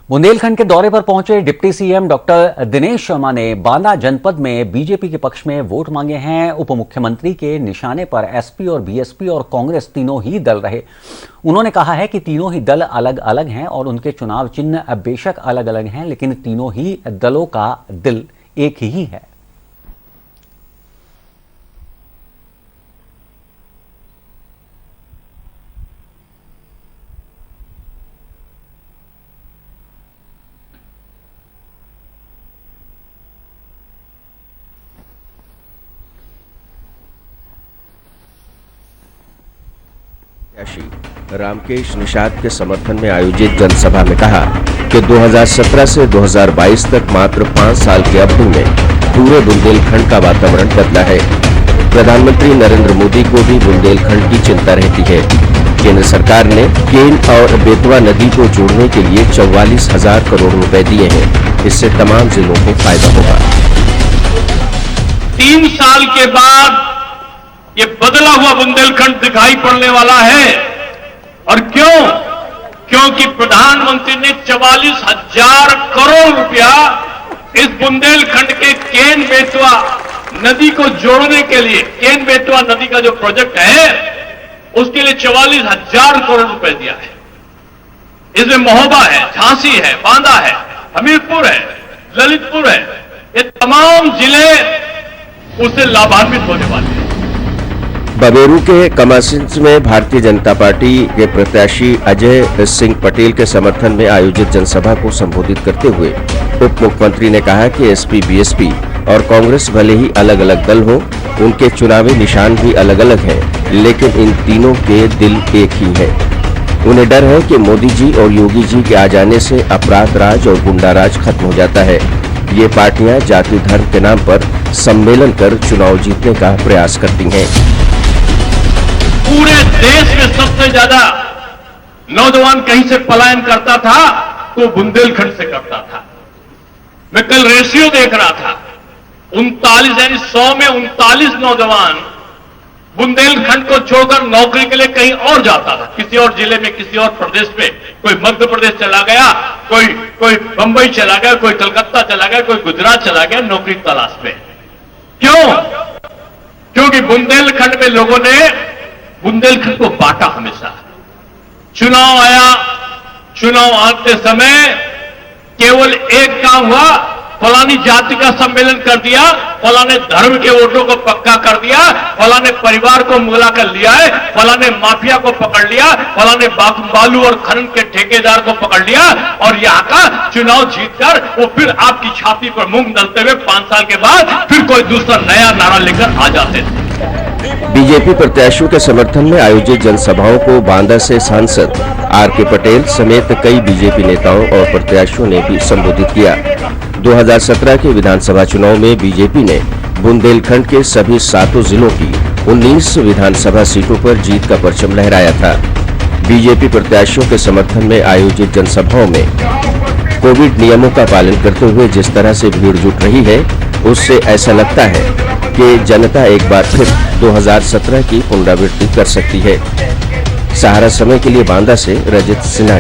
बुंदेलखंड के दौरे पर पहुंचे deputy CM doctor Dinesh Sharma ने बांदा जनपद में बीजेपी के पक्ष में वोट मांगे हैं। उप मुख्यमंत्री के निशाने पर एसपी और बीएसपी और कांग्रेस तीनों ही दल रहे। उन्होंने कहा है कि तीनों ही दल अलग अलग हैं और उनके चुनाव चिन्ह बेशक अलग अलग हैं, लेकिन तीनों ही दलों का दिल एक ही है। रामकेश निषाद के समर्थन में आयोजित जनसभा में कहा कि 2017 से 2022 तक मात्र 5 साल की अवधि में पूरे बुंदेलखंड का वातावरण बदला है। प्रधानमंत्री नरेंद्र मोदी को भी बुंदेलखंड की चिंता रहती है। केंद्र सरकार ने केन और बेतवा नदी को जोड़ने के लिए 44,000 करोड़ रुपए दिए हैं। इससे तमाम जिलों को फायदा होगा। 3 साल के बाद ये बदला हुआ बुंदेलखंड दिखाई पड़ने वाला है। और क्यों? क्योंकि प्रधानमंत्री ने 44,000 करोड़ रुपया इस बुंदेलखंड के केन बेतवा नदी को जोड़ने के लिए, केन बेतवा नदी का जो प्रोजेक्ट है उसके लिए 44,000 करोड़ रुपए दिया है। इसमें महोबा है, झांसी है, बांदा है, हमीरपुर है, ललितपुर है, ये तमाम जिले उससे लाभान्वित होने वाले हैं। बबेरू के कमासिंस में भारतीय जनता पार्टी के प्रत्याशी अजय सिंह पटेल के समर्थन में आयोजित जनसभा को संबोधित करते हुए उप मुख्यमंत्री ने कहा कि एसपी, बीएसपी और कांग्रेस भले ही अलग अलग दल हो, उनके चुनावी निशान भी अलग अलग हैं, लेकिन इन तीनों के दिल एक ही है। उन्हें डर है कि मोदी जी और योगी जी के आ जाने से अपराध राज और गुंडा राज खत्म हो जाता है। ये पार्टियां जाति धर्म के नाम पर सम्मेलन कर चुनाव जीतने का प्रयास करती हैं। पूरे देश में सबसे ज्यादा नौजवान कहीं से पलायन करता था तो बुंदेलखंड से करता था। मैं कल रेशियो देख रहा था, 39 यानी 100 में 39 नौजवान बुंदेलखंड को छोड़कर नौकरी के लिए कहीं और जाता था, किसी और जिले में, किसी और प्रदेश में। कोई मध्य प्रदेश चला गया, कोई बंबई चला गया, कोई कलकत्ता चला गया, कोई गुजरात चला गया नौकरी तलाश में। क्यों? क्योंकि बुंदेलखंड में लोगों ने बुंदेलखंड को बांटा हमेशा। चुनाव आया, चुनाव आते समय केवल एक काम हुआ, फलानी जाति का सम्मेलन कर दिया, फलाने धर्म के वोटों को पक्का कर दिया, फलाने परिवार को मिलाकर लिया है, फलाने माफिया को पकड़ लिया, फलाने बालू और खनन के ठेकेदार को पकड़ लिया और यहां का चुनाव जीतकर वो फिर आपकी छाती पर मूंग दलते हुए 5 साल के बाद फिर कोई दूसरा नया नारा लेकर आ जाते थे। बीजेपी प्रत्याशियों के समर्थन में आयोजित जनसभाओं को बांदा से सांसद आर.के. पटेल समेत कई बीजेपी नेताओं और प्रत्याशियों ने भी संबोधित किया। 2017 के विधानसभा चुनाव में बीजेपी ने बुंदेलखंड के सभी 7 जिलों की 19 विधानसभा सीटों पर जीत का परचम लहराया था। बीजेपी प्रत्याशियों के समर्थन में आयोजित जनसभाओं में कोविड नियमों का पालन करते हुए जिस तरह से भीड़ जुट रही है, उससे ऐसा लगता है कि जनता एक बार फिर 2017 की पुनरावृत्ति कर सकती है। सहारा समय के लिए बांदा से रजत सिन्हा।